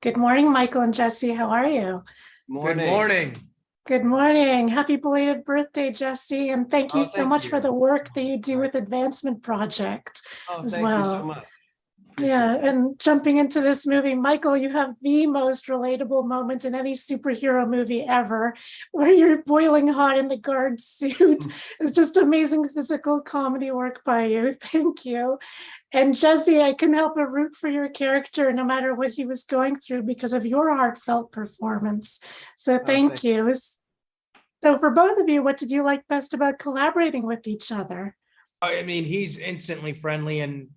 Good morning, Michael and Jesse. How are you? Good morning. Good morning. Happy belated birthday, Jesse. And thank you Oh, so thank much for you. the work that you do with Advancement Project Oh, as thank you so well. much. Yeah, Appreciate it. and jumping into this movie, Michael, you have the most relatable moment in any superhero movie ever, where you're boiling hot in the guard suit. It's just amazing physical comedy work by you. Thank you. And Jesse, I couldn't help but root for your character no matter what he was going through because of your heartfelt performance. So thank you. So for both of you, what did you like best about collaborating with each other? I mean, he's instantly friendly, and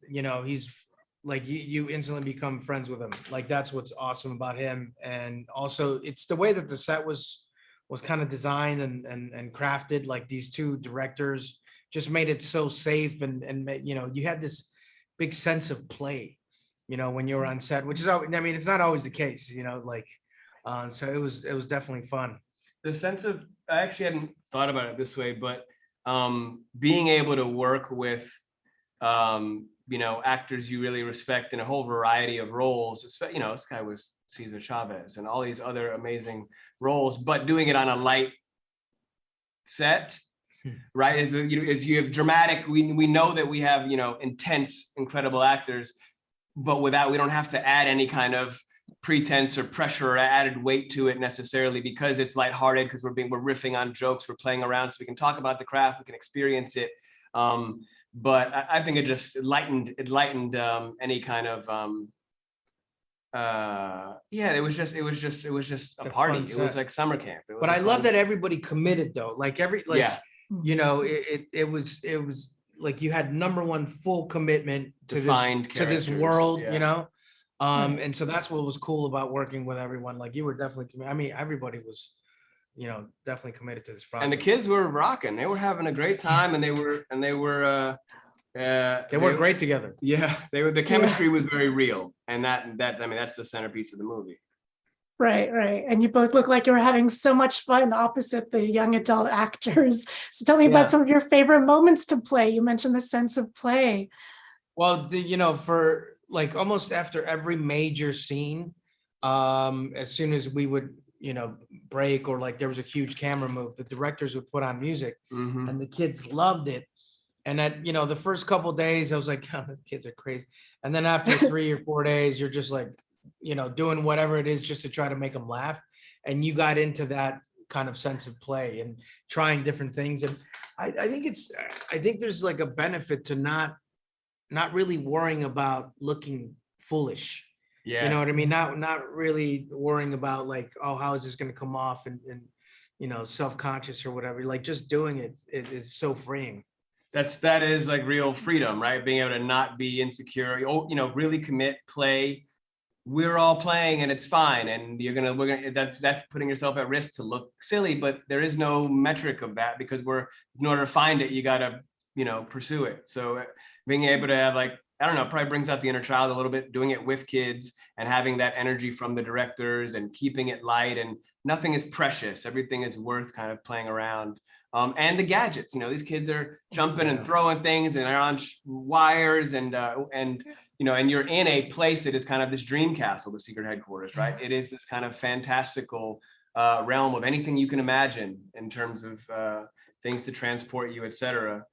he's like you instantly become friends with him. Like that's what's awesome about him. And also, it's the way that the set was kind of designed and crafted. Like these two directors just made it so safe, and you had this big sense of play. When you were on set, which is I mean, it's not always the case. So it was definitely fun. The sense of, I actually hadn't thought about it this way, but being able to work with, actors you really respect in a whole variety of roles. This guy was Cesar Chavez and all these other amazing roles, but doing it on a light set, right? As you have dramatic, we know that we have, intense, incredible actors, but we don't have to add any kind of pretense or pressure or added weight to it necessarily, because it's lighthearted, because we're riffing on jokes, we're playing around, so we can talk about the craft, we can experience it. But I think it just lightened any kind of it was just a party. It was like summer camp. But I love that everybody committed though. It was like you had number one full commitment to this world, and so that's what was cool about working with everyone. Like you were definitely committed. I mean, everybody was, definitely committed to this project. And the kids were rocking. They were having a great time, and they were great together. Yeah, the chemistry was very real, and that I mean, that's the centerpiece of the movie. Right. And you both look like you were having so much fun opposite the young adult actors. So tell me about some of your favorite moments to play. You mentioned the sense of play. Well, for like almost after every major scene, as soon as we would, break, or like there was a huge camera move, the directors would put on music, and the kids loved it. And that, the first couple of days, I was like, oh, the kids are crazy. And then after 3 or 4 days, you're just like, doing whatever it is just to try to make them laugh. And you got into that kind of sense of play and trying different things. And I think there's like a benefit to not really worrying about looking foolish. Yeah. You know what I mean? Not really worrying about like, oh, how is this going to come off and self-conscious or whatever. Like just doing it is so freeing. That is like real freedom, right? Being able to not be insecure, really commit, play. We're all playing and it's fine. And that's putting yourself at risk to look silly, but there is no metric of that, because in order to find it, you got to, pursue it. So being able to have, like, I don't know, probably brings out the inner child a little bit, doing it with kids and having that energy from the directors and keeping it light, and nothing is precious. Everything is worth kind of playing around. And the gadgets, these kids are jumping and throwing things and are on wires and you're in a place that is kind of this dream castle, the secret headquarters, right? It is this kind of fantastical realm of anything you can imagine in terms of things to transport you, etc.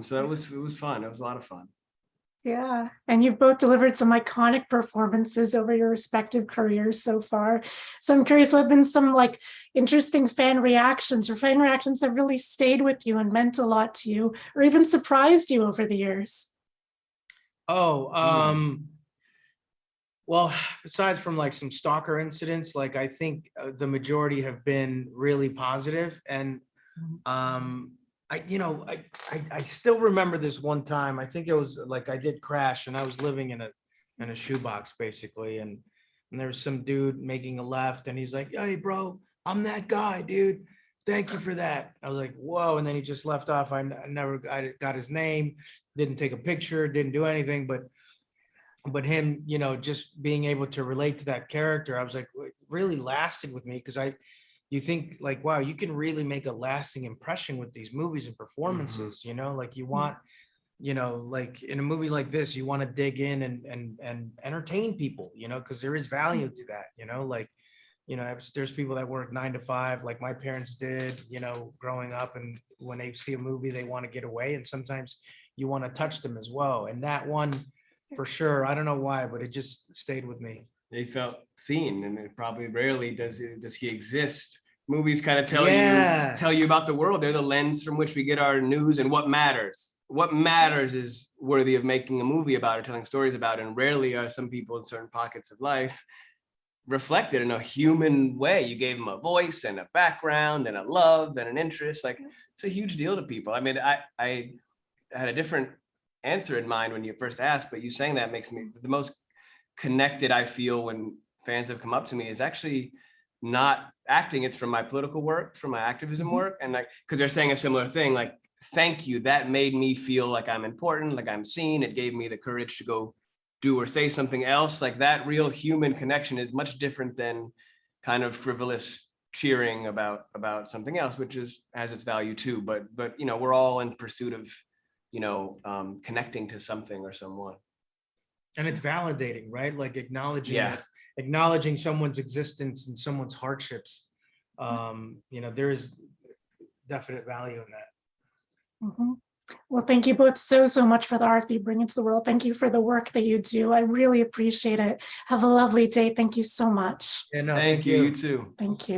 So it was fun. It was a lot of fun. Yeah, and you've both delivered some iconic performances over your respective careers so far. So I'm curious, what have been some like interesting fan reactions that really stayed with you and meant a lot to you, or even surprised you over the years? Well, besides from like some stalker incidents, like I think the majority have been really positive. And I still remember this one time. I think it was like I did crash, and I was living in a shoebox basically, and there was some dude making a left, and he's like, "Hey, bro, I'm that guy, dude. Thank you for that." I was like, "Whoa!" And then he just left off. I never got his name, didn't take a picture, didn't do anything, but him, just being able to relate to that character, I was like, it really lasted with me, because you think like, wow, you can really make a lasting impression with these movies and performances, like you want you know, like in a movie like this, you want to dig in and entertain people, you know, because there is value to that, you know, like, you know, there's people that work 9 to 5, like my parents did, you know, growing up, and when they see a movie, they want to get away, and sometimes you want to touch them as well. And that one, for sure, I don't know why, but it just stayed with me. They felt seen, and it probably rarely does he exist. Movies kind of Yeah. tell you about the world. They're the lens from which we get our news and what matters. What matters is worthy of making a movie about or telling stories about. And rarely are some people in certain pockets of life reflected in a human way. You gave them a voice and a background and a love and an interest. Like, it's a huge deal to people. I mean, I had a different answer in mind when you first asked, but you saying that makes me the most connected I feel when fans have come up to me is actually not acting. It's from my political work, from my activism work. And like, because they're saying a similar thing, like, thank you, that made me feel like I'm important, like I'm seen. It gave me the courage to go do or say something else. Like, that real human connection is much different than kind of frivolous cheering about something else, which has its value too. But you know, we're all in pursuit of, you know, connecting to something or someone. And it's validating, right? Like acknowledging Yeah. it, acknowledging someone's existence and someone's hardships. You know, there is definite value in that. Well, thank you both so much for the art that you bring into the world. Thank you for the work that you do. I really appreciate it. Have a lovely day. Thank you so much. Yeah, no, Thank you. You too. Thank you.